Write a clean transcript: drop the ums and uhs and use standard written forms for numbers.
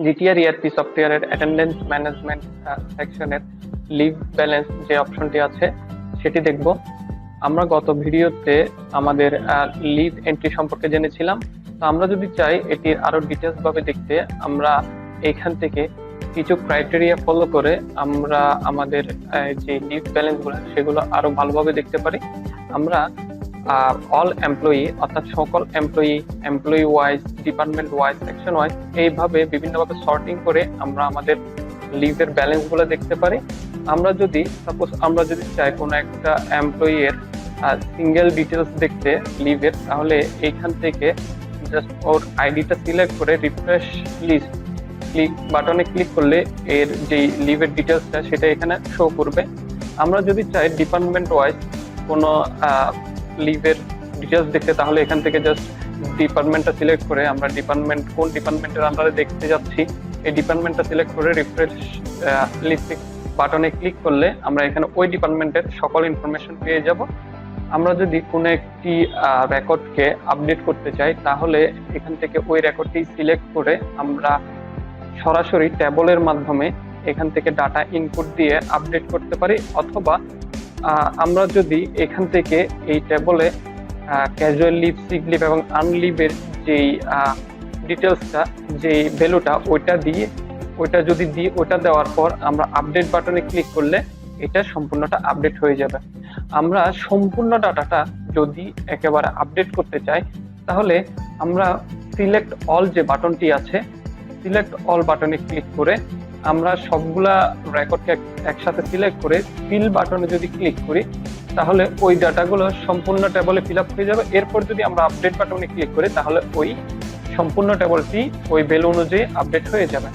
GTR ERP সফটওয়্যারের attendance management সেকশনের leave balance যে অপশনটি আছে সেটি দেখব। আমরা গত ভিডিওতে আমাদের লিভ এন্ট্রি সম্পর্কে জেনেছিলাম। তো আমরা যদি চাই এটির আরো ডিটেলস ভাবে দেখতে, আমরা এইখান থেকে কিছু ক্রাইটেরিয়া ফলো করে আমরা আমাদের যে লিভ ব্যালেন্স গুলো সেগুলো আরো ভালোভাবে দেখতে পারি। আমরা অল এমপ্লয়ি অর্থাৎ সকল employee wise, department wise, section wise এইভাবে বিভিন্নভাবে সর্টিং করে আমরা আমাদের লিভের ব্যালেন্স গুলো দেখতে পারি। আমরা যদি চাই কোনো একটা এমপ্লয়ি এর সিঙ্গেল ডিটেলস দেখতে লিভের, তাহলে এইখান থেকে জাস্ট ওর আইডিটা সিলেক্ট করে রিফ্রেশ লিস্ট বাটনে ক্লিক করলে এর যে লিভের ডিটেলসটা সেটা এখানে শো করবে। আমরা যদি চাই ডিপার্টমেন্ট ওয়াইজ কোনো লিভের ডিটেলস দেখতে, তাহলে এখান থেকে জাস্ট ডিপার্টমেন্টটা সিলেক্ট করে আমরা কোন ডিপার্টমেন্টের আন্ডারে দেখতে যাচ্ছি এই ডিপার্টমেন্টটা সিলেক্ট করে রিফ্রেশ লিস্ট বাটনে ক্লিক করলে আমরা এখানে ওই ডিপার্টমেন্টের সকল ইনফরমেশন পেয়ে যাব। আমরা যদি কোনো একটি রেকর্ডকে আপডেট করতে চাই, তাহলে এখান থেকে ওই রেকর্ডটি সিলেক্ট করে আমরা সরাসরি ট্যাবলের মাধ্যমে এখান থেকে ডাটা ইনপুট দিয়ে আপডেট করতে পারি। অথবা আমরা যদি এখান থেকে এই ট্যাবলে ক্যাজুয়াল লিভ, সিক লিভ এবং আনলিভের যেই ডিটেলসটা, যেই ভ্যালুটা ওইটা দেওয়ার পর আমরা আপডেট বাটনে ক্লিক করলে এটা সম্পূর্ণটা আপডেট হয়ে যাবে। আমরা সম্পূর্ণ ডাটাটা যদি একেবারে আপডেট করতে চাই, তাহলে আমরা সিলেক্ট অল যে বাটনটি আছে, সিলেক্ট অল বাটনে ক্লিক করে আমরা সবগুলা রেকর্ডকে একসাথে সিলেক্ট করে ফিল বাটনে যদি ক্লিক করি, তাহলে ওই ডাটাগুলো সম্পূর্ণ টেবলে ফিল আপ হয়ে যাবে। এরপর যদি আমরা আপডেট বাটনে ক্লিক করি, তাহলে ওই সম্পূর্ণ টেবলটি ওই ভ্যালু অনুযায়ী আপডেট হয়ে যাবে।